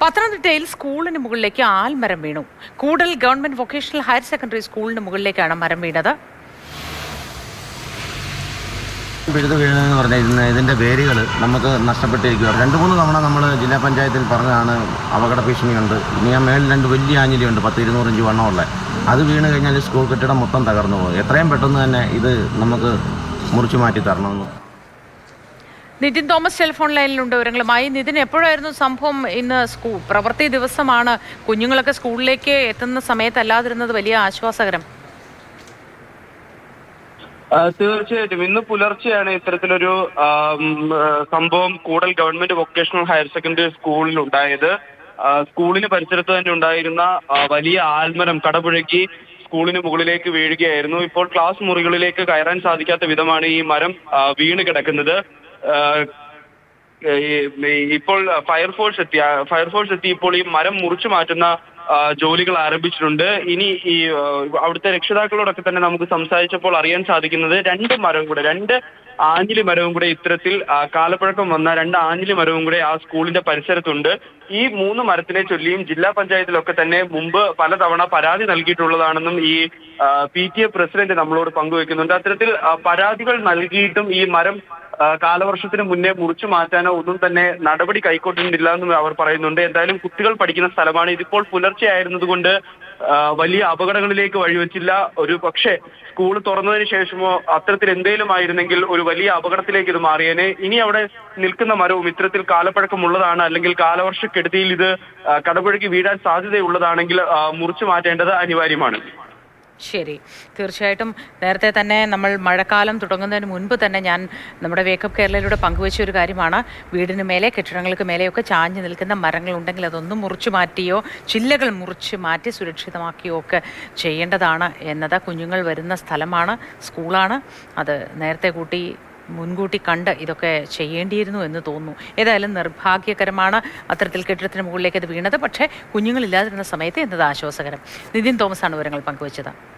പത്തനംതിട്ടയിൽ സ്കൂളിന് മുകളിലേക്ക് ആൽമരം വീണു. കൂടൽ ഗവൺമെന്റ് വൊക്കേഷണൽ ഹയർ സെക്കൻഡറി സ്കൂളിന് മുകളിലേക്കാണ് മരം വീണത്. പിഴുതു വീഴുന്നതെന്ന് പറഞ്ഞാൽ ഇതിൻ്റെ വേരുകൾ നമുക്ക് നഷ്ടപ്പെട്ടിരിക്കുക. 2-3 തവണ നമ്മൾ ജില്ലാ പഞ്ചായത്തിൽ പറഞ്ഞതാണ് അപകട ഭീഷണിയുണ്ട്. ഇനി ആ മേളിൽ 2 വലിയ ആഞ്ഞിലിയുണ്ട് 10-200 ഇഞ്ച് വണ്ണമുള്ള. അത് വീണ് കഴിഞ്ഞാൽ സ്കൂൾ കെട്ടിടം മൊത്തം തകർന്നു പോകും. എത്രയും പെട്ടെന്ന് തന്നെ ഇത് നമുക്ക് മുറിച്ചു മാറ്റി തരണമെന്ന്. നിതിൻ തോമസ് ടെലിഫോൺ ലൈനിലുണ്ട് വിവരങ്ങളുമായി. നിതിൻ, എപ്പോഴായിരുന്നു സംഭവം? ഇന്ന് പ്രവൃത്തി ദിവസമാണ്. കുഞ്ഞുങ്ങളൊക്കെ സ്കൂളിലേക്ക് എത്തുന്ന സമയത്തല്ലാതിരുന്നത് വലിയ ആശ്വാസകരം. തീർച്ചയായിട്ടും ഇന്ന് പുലർച്ചെയാണ് ഇത്തരത്തിലൊരു സംഭവം കൂടൽ ഗവൺമെന്റ് വൊക്കേഷണൽ ഹയർ സെക്കൻഡറി സ്കൂളിൽ ഉണ്ടായത്. സ്കൂളിന് പരിസരത്ത് തന്നെ ഉണ്ടായിരുന്ന വലിയ ആൽമരം കടപുഴകി സ്കൂളിന് മുകളിലേക്ക് വീഴുകയായിരുന്നു. ഇപ്പോൾ ക്ലാസ് മുറികളിലേക്ക് കയറാൻ സാധിക്കാത്ത വിധമാണ് ഈ മരം വീണ് കിടക്കുന്നത്. ഇപ്പോൾ ഫയർഫോഴ്സ് എത്തി ഇപ്പോൾ ഈ മരം മുറിച്ചു മാറ്റുന്ന ജോലികൾ ആരംഭിച്ചിട്ടുണ്ട്. ഇനി ഈ അവിടുത്തെ രക്ഷിതാക്കളോടൊക്കെ തന്നെ നമുക്ക് സംസാരിച്ചപ്പോൾ അറിയാൻ സാധിക്കുന്നത് 2 ആഞ്ഞിലി മരവും കൂടെ ഇത്തരത്തിൽ കാലപ്പഴക്കം വന്ന 2 ആഞ്ഞിലി മരവും കൂടെ ആ സ്കൂളിന്റെ പരിസരത്തുണ്ട്. ഈ 3 മരത്തിനെ ചൊല്ലിയും ജില്ലാ പഞ്ചായത്തിലൊക്കെ തന്നെ മുമ്പ് പലതവണ പരാതി നൽകിയിട്ടുള്ളതാണെന്നും ഈ PTA പ്രസിഡന്റ് നമ്മളോട് പങ്കുവെക്കുന്നുണ്ട്. അത്തരത്തിൽ പരാതികൾ നൽകിയിട്ടും ഈ മരം കാലവർഷത്തിന് മുന്നേ മുറിച്ചു മാറ്റാനോ ഒന്നും തന്നെ നടപടി കൈക്കൊണ്ടിട്ടില്ല എന്നും അവർ പറയുന്നുണ്ട്. എന്തായാലും കുട്ടികൾ പഠിക്കുന്ന സ്ഥലമാണ്. ഇതിപ്പോൾ പുലർച്ചെ ആയിരുന്നതുകൊണ്ട് വലിയ അപകടങ്ങളിലേക്ക് വഴിവെച്ചില്ല. ഒരു പക്ഷേ സ്കൂൾ തുറന്നതിന് ശേഷമോ അത്തരത്തിൽ എന്തെങ്കിലും ആയിരുന്നെങ്കിൽ ഒരു വലിയ അപകടത്തിലേക്ക് ഇത് മാറിയേനെ. ഇനി അവിടെ നിൽക്കുന്ന മരവും ഇത്തരത്തിൽ കാലപ്പഴക്കമുള്ളതാണ്, അല്ലെങ്കിൽ കാലവർഷക്കെടുതിയിൽ ഇത് കടപുഴകി വീഴാൻ സാധ്യതയുള്ളതാണെങ്കിൽ മുറിച്ചു മാറ്റേണ്ടത് അനിവാര്യമാണ്. ശരി, തീർച്ചയായിട്ടും. നേരത്തെ തന്നെ നമ്മൾ മഴക്കാലം തുടങ്ങുന്നതിന് മുൻപ് തന്നെ ഞാൻ നമ്മുടെ വേക്കപ്പ് കേരളയിലൂടെ പങ്കുവച്ച ഒരു കാര്യമാണ്, വീടിന് മേലെ കെട്ടിടങ്ങൾക്ക് മേലെയൊക്കെ ചാഞ്ഞു നിൽക്കുന്ന മരങ്ങളുണ്ടെങ്കിൽ അതൊന്നും മുറിച്ചു മാറ്റിയോ ചില്ലകൾ മുറിച്ച് മാറ്റി സുരക്ഷിതമാക്കിയോ ഒക്കെ ചെയ്യേണ്ടതാണ് എന്നത്. കുഞ്ഞുങ്ങൾ വരുന്ന സ്ഥലമാണ്, സ്കൂളാണ്. അത് നേരത്തെ മുൻകൂട്ടി കണ്ട് ഇതൊക്കെ ചെയ്യേണ്ടിയിരുന്നു എന്ന് തോന്നുന്നു. ഏതായാലും നിർഭാഗ്യകരമാണ് അത്തരത്തിൽ കെട്ടിടത്തിന് മുകളിലേക്ക് അത് വീണത്. പക്ഷേ കുഞ്ഞുങ്ങളില്ലാതിരുന്ന സമയത്ത് എന്നത് ആശ്വാസകരം. നിതിൻ തോമസാണ് വിവരങ്ങൾ പങ്കുവച്ചത്.